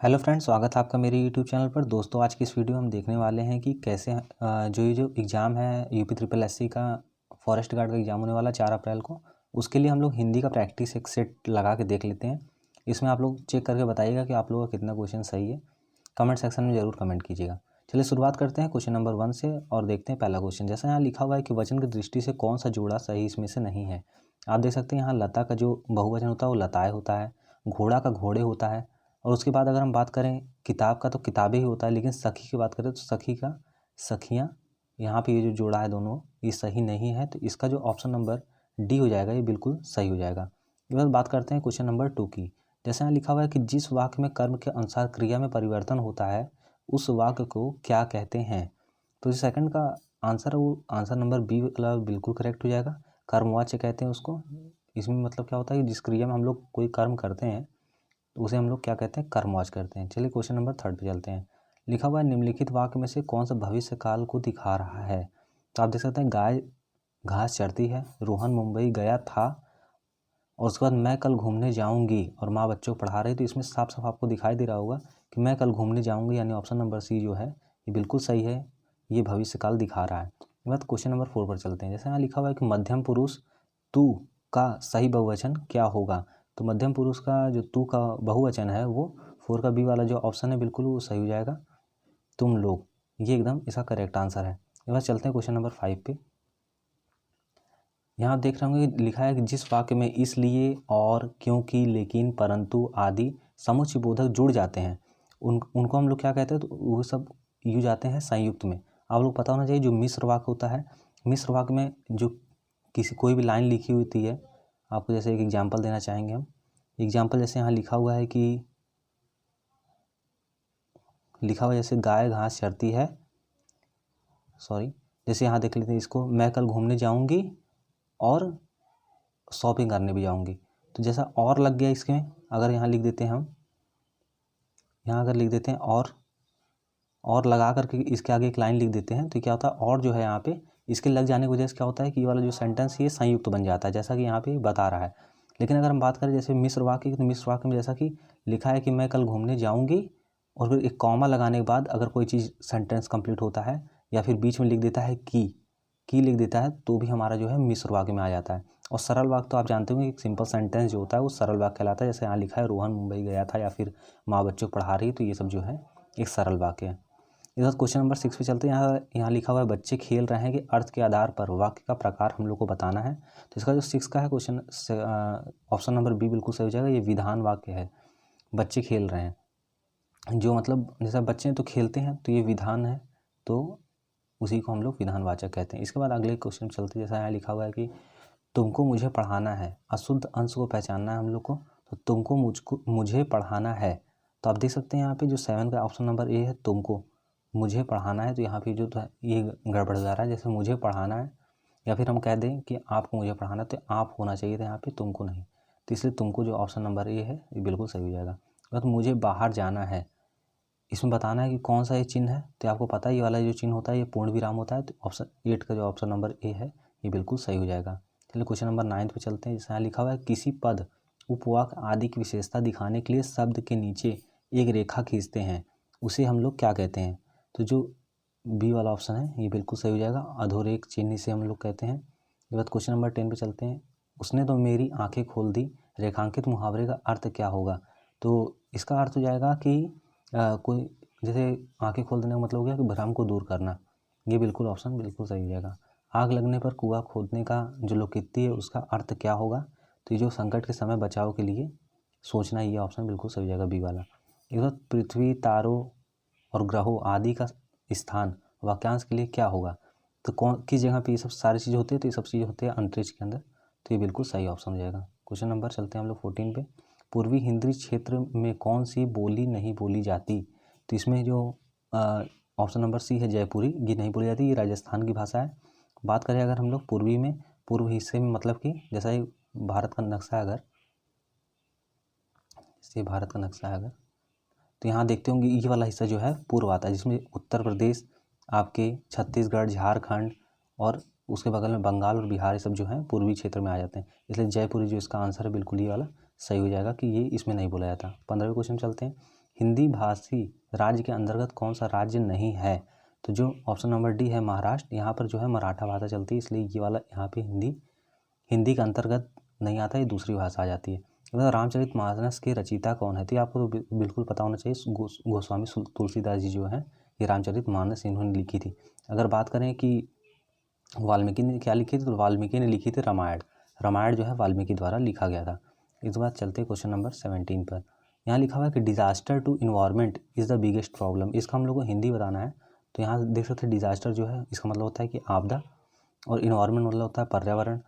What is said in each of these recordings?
Hello friends, स्वागत है आपका मेरे यूट्यूब चैनल पर। दोस्तों, आज की इस वीडियो में हम देखने वाले हैं कि कैसे जो एग्ज़ाम है यूपी ट्रिपल एससी का फॉरेस्ट गार्ड का एग्ज़ाम होने वाला 4 अप्रैल को, उसके लिए हम लोग हिंदी का प्रैक्टिस एक सेट लगा के देख लेते हैं। इसमें आप लोग चेक करके बताइएगा कि आप लोगों का कितना क्वेश्चन सही है। कमेंट सेक्शन में ज़रूर कमेंट कीजिएगा। चलिए शुरुआत करते हैं क्वेश्चन नंबर 1 से और देखते हैं पहला क्वेश्चन। जैसा यहाँ लिखा हुआ है कि वचन की दृष्टि से कौन सा जोड़ा सही इसमें से नहीं है। आप देख सकते हैं यहाँ लता का जो बहुवचन होता है वो लताएँ होता है, घोड़ा का घोड़े होता है, और उसके बाद अगर हम बात करें किताब का तो किताबें ही होता है, लेकिन सखी की बात करें तो सखी का सखियाँ। यहाँ पे ये जो जोड़ा है दोनों, ये सही नहीं है, तो इसका जो ऑप्शन नंबर डी हो जाएगा ये बिल्कुल सही हो जाएगा। इसके बाद बात करते हैं क्वेश्चन नंबर 2 की। जैसे यहाँ लिखा हुआ है कि जिस वाक्य में कर्म के अनुसार क्रिया में परिवर्तन होता है उस वाक्य को क्या कहते हैं। तो जो सेकंड का आंसर है वो आंसर नंबर बी वाला बिल्कुल करेक्ट हो जाएगा। कर्मवाच्य कहते हैं उसको। इसमें मतलब क्या होता है कि जिस क्रिया में हम लोग कोई कर्म करते हैं तो उसे हम लोग क्या कहते हैं, कर्मवाच्य करते हैं। चलिए क्वेश्चन नंबर 3 पे चलते हैं। लिखा हुआ है निम्नलिखित वाक्य में से कौन सा भविष्य काल को दिखा रहा है। तो आप देख सकते हैं गाय घास चरती है, रोहन मुंबई गया था, और उसके बाद मैं कल घूमने जाऊंगी और माँ बच्चों को पढ़ा रही। तो इसमें साफ साफ आपको दिखाई दे रहा होगा कि मैं कल घूमने जाऊंगी, यानी ऑप्शन नंबर सी जो है ये बिल्कुल सही है। ये भविष्य काल दिखा रहा है। उसके बाद क्वेश्चन नंबर 4 पर चलते हैं। जैसे यहाँ लिखा हुआ है कि मध्यम पुरुष तू का सही बहुवचन क्या होगा। तो मध्यम पुरुष का जो तू का बहुवचन है वो 4 का बी वाला जो ऑप्शन है बिल्कुल वो सही हो जाएगा, तुम लोग। ये एकदम इसका करेक्ट आंसर है। एक बार चलते हैं क्वेश्चन नंबर 5 पे। यहाँ आप देख रहे होंगे लिखा है कि जिस वाक्य में इसलिए, और, क्योंकि, लेकिन, परंतु आदि समुच्चय बोधक जुड़ जाते हैं उनको हम लोग क्या कहते हैं, तो वो सब यूज आते हैं संयुक्त में। आप लोग पता होना चाहिए जो मिश्र वाक्य होता है, मिश्र वाक्य में जो कोई भी लाइन लिखी होती है, आपको जैसे एक एग्जाम्पल देना चाहेंगे हम। एग्जाम्पल जैसे यहाँ लिखा हुआ है कि जैसे गाय घास चरती है, जैसे यहाँ देख लेते हैं इसको, मैं कल घूमने जाऊंगी और शॉपिंग करने भी जाऊंगी। तो जैसा और लग गया इसमें, अगर यहाँ लिख देते हैं हम, यहाँ अगर लिख देते हैं और लगा करके इसके आगे एक लाइन लिख देते हैं, तो क्या होता है, और जो है यहाँ पे इसके लग जाने की वजह से क्या होता है कि ये वाला जो सेंटेंस ये संयुक्त बन जाता है, जैसा कि यहाँ पे बता रहा है। लेकिन अगर हम बात करें जैसे मिश्र वाक्य की, तो मिश्र वाक्य में जैसा कि लिखा है कि मैं कल घूमने जाऊँगी, और फिर एक कॉमा लगाने के बाद अगर कोई चीज़ सेंटेंस कंप्लीट होता है, या फिर बीच में लिख देता है की लिख देता है, तो भी हमारा जो है मिश्र वाक्य में आ जाता है। और सरल वाक्य तो आप जानते होंगे, एक सिंपल सेंटेंस जो होता है वो सरल वाक्य कहलाता है। जैसे यहाँ लिखा है रोहन मुंबई गया था, या फिर माँ बच्चों को पढ़ा रही, तो ये सब जो है एक सरल वाक्य है। इधर क्वेश्चन नंबर 6 पे चलते हैं। यहाँ लिखा हुआ है बच्चे खेल रहे हैं कि अर्थ के आधार पर वाक्य का प्रकार हम लोग को बताना है। तो इसका जो 6 का है क्वेश्चन, ऑप्शन नंबर बी बिल्कुल सही हो जाएगा। ये विधान वाक्य है। बच्चे खेल रहे हैं, जो मतलब जैसा बच्चे हैं तो खेलते हैं, तो ये विधान है, तो उसी को हम लोग विधानवाचक कहते हैं। इसके बाद अगले क्वेश्चन चलते हैं। जैसा यहाँ लिखा हुआ है कि तुमको मुझे पढ़ाना है, अशुद्ध अंश को पहचानना है हम लोग को, तो तुमको मुझे पढ़ाना है। तो आप देख सकते हैं यहाँ पे जो 7 का ऑप्शन नंबर ए है, तुमको मुझे पढ़ाना है, तो यहाँ पे जो ये गड़बड़ जा रहा है। जैसे मुझे पढ़ाना है, या फिर हम कह दें कि आपको मुझे पढ़ाना, तो आप होना चाहिए था यहाँ पे, तुमको नहीं। तो इसलिए तुमको जो ऑप्शन नंबर ए है ये बिल्कुल सही हो जाएगा। तो मुझे बाहर जाना है, इसमें बताना है कि कौन सा ये चिन्ह है। तो आपको पता है ये वाला जो चिन्ह होता है ये पूर्ण विराम होता है। तो ऑप्शन 8 का जो ऑप्शन नंबर ए है ये बिल्कुल सही हो जाएगा। चलिए क्वेश्चन नंबर 9 पे चलते हैं। जैसे यहाँ लिखा हुआ है किसी पद, उपवाक आदि की विशेषता दिखाने के लिए शब्द के नीचे एक रेखा खींचते हैं, उसे हम लोग क्या कहते हैं। तो जो बी वाला ऑप्शन है ये बिल्कुल सही हो जाएगा, अधोरेख चिन्ह से हम लोग कहते हैं। इसके बाद क्वेश्चन नंबर 10 पे चलते हैं। उसने तो मेरी आंखें खोल दी, रेखांकित मुहावरे का अर्थ क्या होगा। तो इसका अर्थ हो जाएगा कि कोई जैसे आंखें खोल देने का मतलब हो गया कि भ्रम को दूर करना। ये बिल्कुल ऑप्शन बिल्कुल सही हो जाएगा। आग लगने पर कुआं खोदने का जो लोकोक्ति है उसका अर्थ क्या होगा। तो ये जो संकट के समय बचाव के लिए सोचना, ये ऑप्शन बिल्कुल सही हो जाएगा, बी वाला। एक बार पृथ्वी, तारों और ग्रहों आदि का स्थान वाक्यांश के लिए क्या होगा। तो कौन किस जगह पे ये सब सारी चीज़ें होती है, तो ये सब चीज़ें होती है अंतरिक्ष के अंदर। तो ये बिल्कुल सही ऑप्शन हो जाएगा। क्वेश्चन नंबर चलते हैं हम लोग 14 पे। पूर्वी हिंदी क्षेत्र में कौन सी बोली नहीं बोली जाती। तो इसमें जो ऑप्शन नंबर सी है जयपुरी, ये नहीं बोली जाती, ये राजस्थान की भाषा है। बात करें अगर हम लोग पूर्वी में, पूर्व हिस्से में, मतलब कि जैसा ये भारत का नक्शा है, अगर ये भारत का नक्शा है अगर, तो यहाँ देखते होंगे ये वाला हिस्सा जो है पूर्व आता है, जिसमें उत्तर प्रदेश, आपके छत्तीसगढ़, झारखंड और उसके बगल में बंगाल और बिहार, ये सब जो है पूर्वी क्षेत्र में आ जाते हैं। इसलिए जयपुरी जो इसका आंसर है बिल्कुल ये वाला सही हो जाएगा कि ये इसमें नहीं बोला जाता। 15वें क्वेश्चन चलते हैं। हिंदी भाषी राज्य के अंतर्गत कौन सा राज्य नहीं है? तो जो ऑप्शन नंबर डी है महाराष्ट्र, यहाँ पर जो है मराठा भाषा चलती है, इसलिए ये वाला यहाँ पे हिंदी के अंतर्गत नहीं आता, ये दूसरी भाषा आ जाती है। रामचरितमानस के रचयिता कौन है? तो ये आपको तो बिल्कुल पता होना चाहिए, गोस्वामी तुलसीदास जी जो है ये रामचरितमानस इन्होंने लिखी थी। अगर बात करें कि वाल्मीकि ने क्या लिखी थी, तो वाल्मीकि ने लिखी थी रामायण जो है वाल्मीकि द्वारा लिखा गया था। इस बात चलते क्वेश्चन नंबर 17 पर। यहाँ लिखा हुआ है कि disaster to environment is the biggest problem. इसका हम लोग को हिंदी बताना है। तो यहाँ देख सकते हैं डिजास्टर जो है इसका मतलब होता है कि आपदा, और इन्वायरमेंट मतलब होता है पर्यावरण,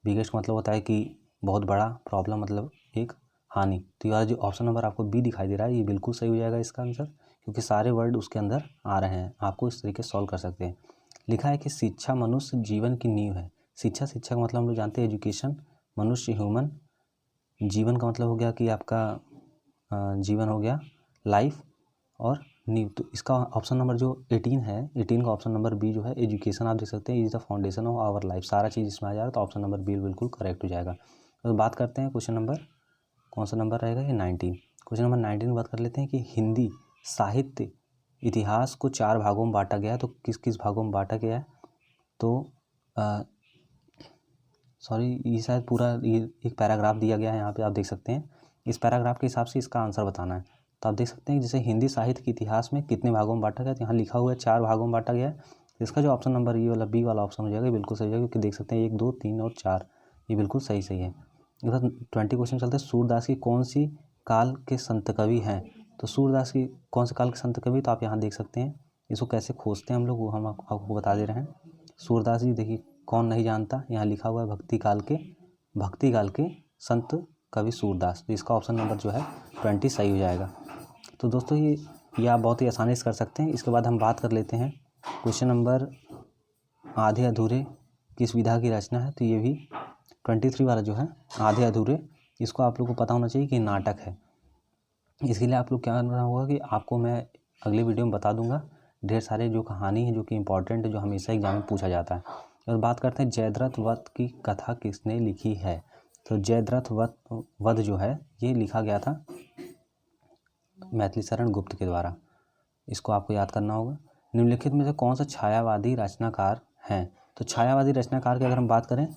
बिगेस्ट मतलब होता है कि बहुत बड़ा, प्रॉब्लम मतलब एक हानि। तो यह जो ऑप्शन नंबर आपको बी दिखाई दे रहा है ये बिल्कुल सही हो जाएगा इसका आंसर, क्योंकि सारे वर्ड उसके अंदर आ रहे हैं। आपको इस तरीके से सॉल्व कर सकते हैं। लिखा है कि शिक्षा मनुष्य जीवन की नींव है। शिक्षा का मतलब हम लोग जानते हैं एजुकेशन, मनुष्य ह्यूमन, जीवन का मतलब हो गया कि आपका जीवन हो गया लाइफ, और नींव। तो इसका ऑप्शन नंबर जो 18 है, 18 का ऑप्शन नंबर बी जो है एजुकेशन, आप देख सकते हैं is the foundation of our life. सारा चीज़ इसमें आ जाएगा, तो ऑप्शन नंबर बी बिल्कुल करेक्ट हो जाएगा। तो बात करते हैं क्वेश्चन नंबर, कौन सा नंबर रहेगा ये 19। क्वेश्चन नंबर 19 में बात कर लेते हैं कि हिंदी साहित्य इतिहास को 4 भागों में बांटा गया है। तो किस किस भागों में बांटा गया है? तो ये शायद पूरा ये एक पैराग्राफ दिया गया है, यहाँ पे आप देख सकते हैं। इस पैराग्राफ के हिसाब से इसका आंसर बताना है। तो आप देख सकते हैं जैसे हिंदी साहित्य के इतिहास में कितने भागों में बांटा गया, तो यहाँ लिखा हुआ है 4 भागों में बांटा गया है। इसका जो ऑप्शन नंबर ये वाला बी वाला ऑप्शन हो जाएगा, बिल्कुल सही हो जाएगा, क्योंकि देख सकते हैं 1, 2, 3 और 4 ये बिल्कुल सही है। इधर 20 क्वेश्चन चलते हैं। सूरदास की कौन सी काल के संत कवि हैं? तो सूरदास की कौन से काल के संत कवि, तो आप यहाँ देख सकते हैं। इसको कैसे खोजते हैं हम लोग वो हम आपको बता दे रहे हैं। सूरदास जी देखिए, कौन नहीं जानता, यहाँ लिखा हुआ है भक्ति काल के संत कवि सूरदास। तो इसका ऑप्शन नंबर जो है 20 सही हो जाएगा। तो दोस्तों ये आप बहुत ही आसानी से कर सकते हैं। इसके बाद हम बात कर लेते हैं क्वेश्चन नंबर आधे अधूरे किस विधा की रचना है। तो ये भी 23 वाला जो है आधे अधूरे, इसको आप लोग को पता होना चाहिए कि नाटक है। इसके लिए आप लोग क्या करना होगा कि आपको मैं अगले वीडियो में बता दूंगा ढेर सारे जो कहानी है जो कि इम्पोर्टेंट है, जो हमेशा एग्जाम में पूछा जाता है। और बात करते हैं जयद्रथ वध की कथा किसने लिखी है? तो जयद्रथ वध जो है ये लिखा गया था मैथिली शरण गुप्त के द्वारा। इसको आपको याद करना होगा। निम्नलिखित में से कौन सा छायावादी रचनाकार हैं? तो छायावादी रचनाकार की अगर हम बात करें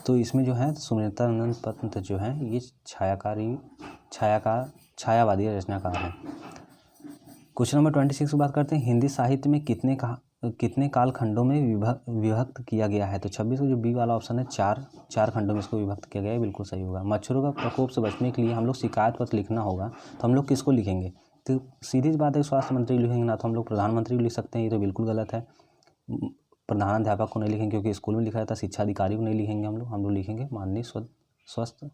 तो इसमें जो है सुमित्रानंद पंत जो है ये छायावादी रचनाकार हैं। क्वेश्चन नंबर 26 की बात करते हैं। हिंदी साहित्य में कितने कालखंडों में विभक्त किया गया है? तो 26 का जो बी वाला ऑप्शन है, चार खंडों में इसको विभक्त किया गया है, बिल्कुल सही होगा। मच्छरों का प्रकोप से बचने के लिए हम लोग शिकायत पत्र लिखना होगा, तो हम लोग किसको लिखेंगे? तो सीधी बात है, स्वास्थ्य मंत्री लिखेंगे, ना तो हम लोग प्रधानमंत्री को लिख सकते हैं, ये तो बिल्कुल गलत है। प्रधानाध्यापक को नहीं लिखेंगे क्योंकि स्कूल में लिखा जाता है। शिक्षा अधिकारी को नहीं लिखेंगे हम लोग लिखेंगे माननीय स्वास्थ्य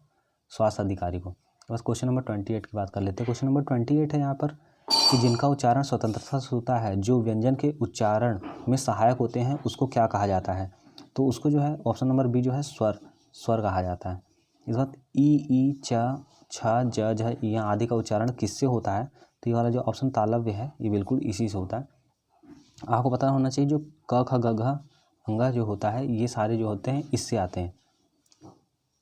अधिकारी को। बस क्वेश्चन नंबर 28 की बात कर लेते हैं। क्वेश्चन नंबर 28 है यहाँ पर कि जिनका उच्चारण स्वतंत्रता से होता है, जो व्यंजन के उच्चारण में सहायक होते हैं, उसको क्या कहा जाता है? तो उसको जो है ऑप्शन नंबर बी जो है स्वर कहा जाता है। इस बात ई च छ ज झ इ आदि का उच्चारण किससे होता है? तो ये वाला जो ऑप्शन तालव्य है ये बिल्कुल इसी से होता है। आपको पता होना चाहिए जो क ख ग घ अंगा जो होता है ये सारे जो होते हैं इससे आते हैं,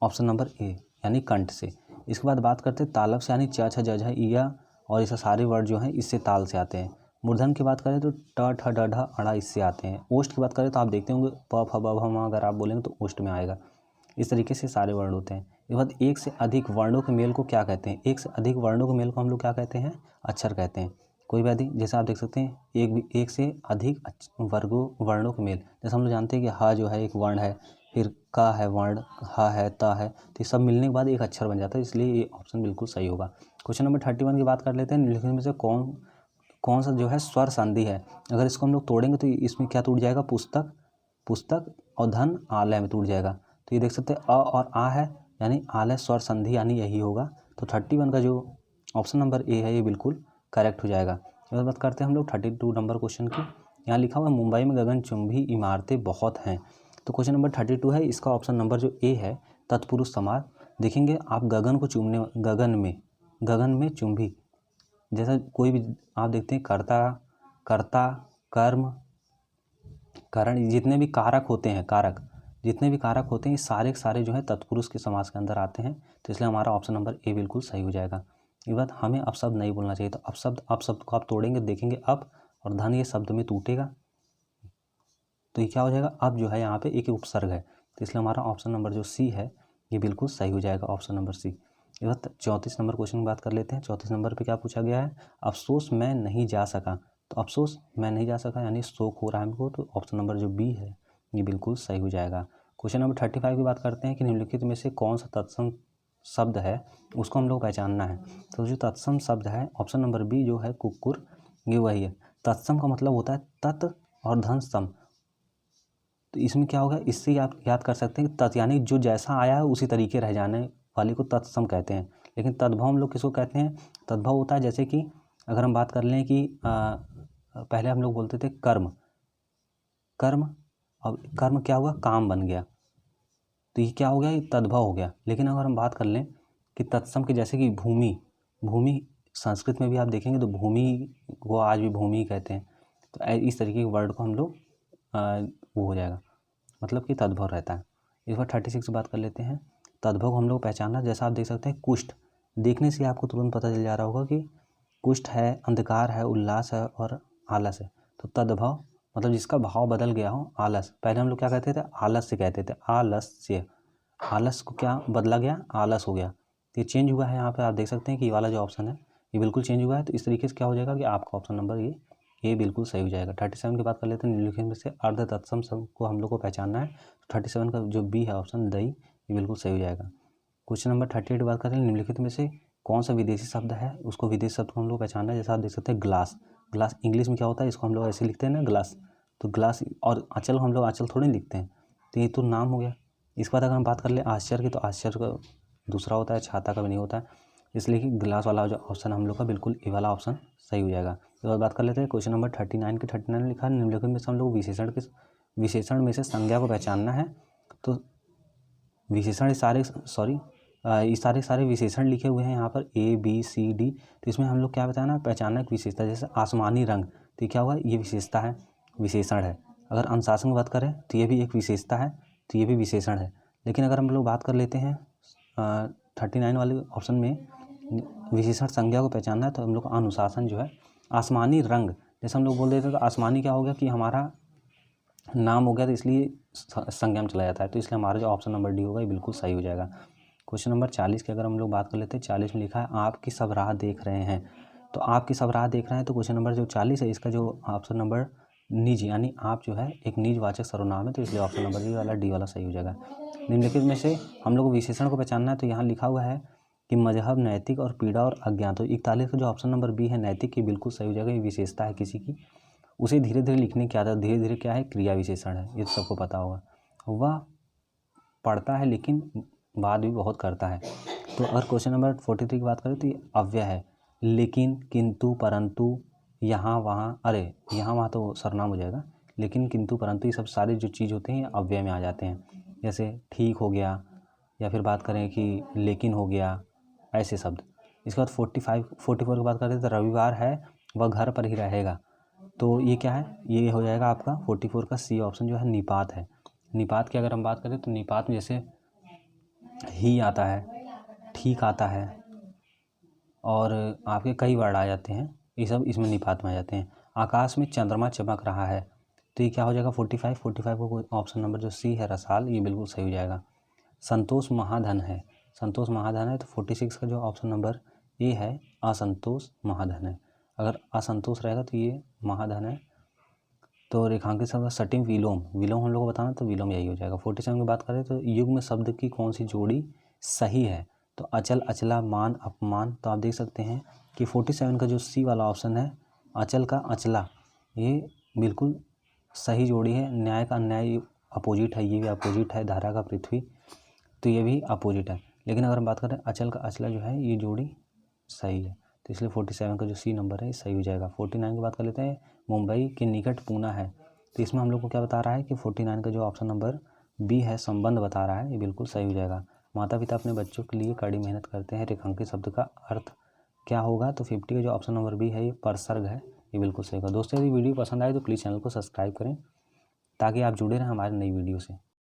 ऑप्शन नंबर ए यानी कंठ से। इसके बाद बात करते हैं तालव से, यानी च छ ज झ इ और ऐसे सारे वर्ड जो हैं इससे ताल से आते हैं। मूर्धन की बात करें तो ट ठ ड ढ अड़ा इससे आते हैं। ओष्ठ की बात करें तो आप देखते होंगे प फ ब भ म अगर आप बोलेंगे तो ओष्ठ में आएगा। इस तरीके से सारे वर्ण होते हैं। इसके बाद एक से अधिक वर्णों के मेल को क्या कहते हैं? एक से अधिक वर्णों के मेल को हम लोग क्या कहते हैं? अक्षर कहते हैं। कोई भी अधिक, जैसे आप देख सकते हैं एक से अधिक वर्णों के मेल, जैसे हम लोग जानते हैं कि ह जो है एक वर्ण है, फिर क है वर्ण, ह है, त है, तो ये सब मिलने के बाद एक अक्षर बन जाता है, इसलिए ये ऑप्शन बिल्कुल सही होगा। क्वेश्चन नंबर 31 की बात कर लेते हैं। निम्नलिखित में से कौन सा जो है स्वर संधि है? अगर इसको हम लोग तोड़ेंगे तो इसमें क्या टूट जाएगा? पुस्तक और धन आलय में टूट जाएगा। तो ये देख सकते हैं अ और आ है, यानी आलय स्वर संधि, यानी यही होगा। तो 31 का जो ऑप्शन नंबर ए है ये बिल्कुल करेक्ट हो जाएगा। इसके बाद बात करते हैं हम लोग 32 नंबर क्वेश्चन की। यहाँ लिखा हुआ है मुंबई में गगनचुंबी इमारतें बहुत हैं। तो क्वेश्चन नंबर 32 है, इसका ऑप्शन नंबर जो ए है तत्पुरुष समास। देखेंगे आप गगन को चूमने, गगन में चुंबी, जैसा कोई भी आप देखते हैं कर्ता कर्म करण जितने भी कारक होते हैं ये सारे जो है तत्पुरुष के समास के अंदर आते हैं। तो इसलिए हमारा ऑप्शन नंबर ए बिल्कुल सही हो जाएगा। ये बात हमें अपशब्द नहीं बोलना चाहिए। तो अपशब्द को आप तोड़ेंगे, देखेंगे अप और धन ये शब्द में टूटेगा, तो ये क्या हो जाएगा, अब जो है यहाँ पे एक उपसर्ग है, तो इसलिए हमारा ऑप्शन नंबर जो सी है ये बिल्कुल सही हो जाएगा, ऑप्शन नंबर सी। ये बात 34 नंबर क्वेश्चन की बात कर लेते हैं। 34 नंबर पे क्या पूछा गया है, अफसोस मैं नहीं जा सका। तो अफसोस मैं नहीं जा सका यानी शोक हो रहा है हमको, तो ऑप्शन नंबर जो बी है ये बिल्कुल सही हो जाएगा। क्वेश्चन नंबर 35 की बात करते हैं कि निम्नलिखित में से कौन सा तत्सम शब्द है उसको हम लोग पहचानना है। तो जो तत्सम शब्द है ऑप्शन नंबर बी जो है कुक्कुर, ये वही है। तत्सम का मतलब होता है तत् और धन सम, तो इसमें क्या होगा, इससे आप याद कर सकते हैं कि तत् यानी जो जैसा आया है उसी तरीके रह जाने वाले को तत्सम कहते हैं। लेकिन तद्भव हम लोग किसको कहते हैं, तद्भव होता है जैसे कि अगर हम बात कर लें कि पहले हम लोग बोलते थे कर्म, अब कर्म क्या हुआ, काम बन गया, तो ये क्या हो गया, ये तद्भव हो गया। लेकिन अगर हम बात कर लें कि तत्सम के जैसे कि भूमि संस्कृत में भी आप देखेंगे तो भूमि को आज भी भूमि कहते हैं, तो इस तरीके के वर्ड को हम लोग वो हो जाएगा, मतलब कि तद्भव रहता है। इस बार 36 की बात कर लेते हैं। तद्भव को हम लोग पहचानना, जैसा आप देख सकते हैं कुष्ठ, देखने से आपको तुरंत पता चल जा रहा होगा कि कुष्ठ है, अंधकार है, उल्लास है और आलस है। तो तद्भव मतलब जिसका भाव बदल गया हो, आलस, पहले हम लोग क्या कहते थे, आलस से कहते थे, आलस्य, आलस को क्या बदला गया, आलस हो गया, तो ये चेंज हुआ है। यहाँ पे आप देख सकते हैं कि ये वाला जो ऑप्शन है ये बिल्कुल चेंज हुआ है। तो इस तरीके से क्या हो जाएगा कि आपका ऑप्शन नंबर ये बिल्कुल सही हो जाएगा। 37 की बात कर लेते हैं। निम्नलिखित में से अर्ध तत्सम शब्द को हम लोग को पहचानना है। 37 का जो बी है ऑप्शन दही, ये बिल्कुल सही हो जाएगा। क्वेश्चन नंबर 38 की बात करें, निम्नलिखित में से कौन सा विदेशी शब्द है उसको विदेशी शब्द को हम लोग पहचानना है। जैसा आप देख सकते हैं ग्लास, ग्लास इंग्लिश में क्या होता है, इसको हम लोग ऐसे लिखते हैं ना ग्लास, तो ग्लास, और आंचल हम लोग आंचल थोड़ी लिखते हैं, तो ये तो नाम हो गया। इसके बाद अगर हम बात कर ले आश्चर्य की, तो आश्चर्य का दूसरा होता है, छाता का भी नहीं होता है, इसलिए कि ग्लास वाला जो ऑप्शन हम लोग का बिल्कुल ए वाला ऑप्शन सही हो जाएगा। तो अब बात कर लेते हैं क्वेश्चन नंबर 39 के 39 लिखा है, निम्नलिखित में से हम लोग विशेषण में से संज्ञा को पहचानना है। तो विशेषण ये सारे विशेषण लिखे हुए हैं यहाँ पर A B C D, तो इसमें हम लोग क्या बताना, पहचानना एक विशेषता, जैसे आसमानी रंग, तो क्या हुआ, ये विशेषता है, विशेषण है। अगर अनुशासन की बात करें तो ये भी एक विशेषता है, तो ये भी विशेषण है। लेकिन अगर हम लोग बात कर लेते हैं 39 वाले ऑप्शन में विशेषण संज्ञा को पहचानना है, तो हम लोग अनुशासन जो है आसमानी रंग, जैसे हम लोग बोल देते हैं तो आसमानी क्या हो गया कि हमारा नाम हो गया, तो इसलिए संज्ञा में चला जाता है, तो इसलिए हमारा जो ऑप्शन नंबर डी होगा ये बिल्कुल सही हो जाएगा। क्वेश्चन नंबर 40 की अगर हम लोग बात कर लेते हैं, 40 में लिखा है आपकी सब राह देख रहे हैं। तो आपकी सब राह देख रहे हैं, तो क्वेश्चन नंबर जो 40 है इसका जो ऑप्शन नंबर निज यानी आप जो है एक निजवाचक सर्वनाम है, तो इसलिए ऑप्शन नंबर डी वाला डी वाला सही हो जाएगा। निम्नलिखित में से हम लोग को विशेषण को पहचानना है, तो यहाँ लिखा हुआ है कि मजहब, नैतिक और पीड़ा और अज्ञान, तो 41 का जो ऑप्शन नंबर बी है नैतिक की बिल्कुल सही हो जाएगा। ये विशेषता है किसी की, उसे धीरे धीरे लिखने की आदत, धीरे धीरे क्या है, क्रिया विशेषण है, ये सबको पता होगा। वह पढ़ता है लेकिन बात भी बहुत करता है। तो अगर क्वेश्चन नंबर 43 की बात करें तो ये अव्यय है, लेकिन, किंतु, परंतु, यहाँ वहाँ, अरे यहाँ वहाँ तो सर्वनाम हो जाएगा, लेकिन, किंतु, परंतु, ये सब सारे जो चीज़ होते हैं ये अव्यय में आ जाते हैं। जैसे ठीक हो गया, या फिर बात करें कि लेकिन हो गया, ऐसे शब्द। इसके बाद 44 की बात करें तो रविवार है वह घर पर ही रहेगा, तो ये क्या है, ये हो जाएगा आपका 44 का सी ऑप्शन जो है निपात है। निपात की अगर हम बात करें तो निपात में जैसे ही आता है, ठीक आता है, और आपके कई वर्ड आ जाते हैं, ये सब इसमें निपात में आ जाते हैं। आकाश में चंद्रमा चमक रहा है, तो ये क्या हो जाएगा 45 को ऑप्शन नंबर जो सी है रसाल, ये बिल्कुल सही हो जाएगा। संतोष महाधन है, संतोष महाधन है, तो 46 का जो ऑप्शन नंबर ए है असंतोष महाधन है। अगर असंतोष रहेगा तो ये महाधन है। तो रेखांकित शब्द सटिम विलोम हम लोग को बताना, तो विलोम यही हो जाएगा। 47 की बात करें तो युग्म शब्द की कौन सी जोड़ी सही है, तो अचल, अचला, मान, अपमान, तो आप देख सकते हैं कि 47 का जो सी वाला ऑप्शन है अचल का अचला, ये बिल्कुल सही जोड़ी है। न्याय का अन्याय अपोजिट है, ये भी अपोजिट है। धारा का पृथ्वी, तो ये भी अपोजिट है। लेकिन अगर हम बात करें अचल का अचला जो है ये जोड़ी सही है, तो इसलिए 47 का जो सी नंबर है ये सही हो जाएगा। 49 की बात कर लेते हैं, मुंबई के निकट पूना है, तो इसमें हम लोग को क्या बता रहा है कि 49 का जो ऑप्शन नंबर बी है संबंध बता रहा है, ये बिल्कुल सही हो जाएगा। माता पिता अपने बच्चों के लिए कड़ी मेहनत करते हैं, रेखांकित शब्द का अर्थ क्या होगा, तो 50 का जो ऑप्शन नंबर बी है ये परसर्ग है, ये बिल्कुल सही होगा। दोस्तों यदि वीडियो पसंद आए तो प्लीज़ चैनल को सब्सक्राइब करें ताकि आप जुड़े रहें हमारे नई वीडियो से।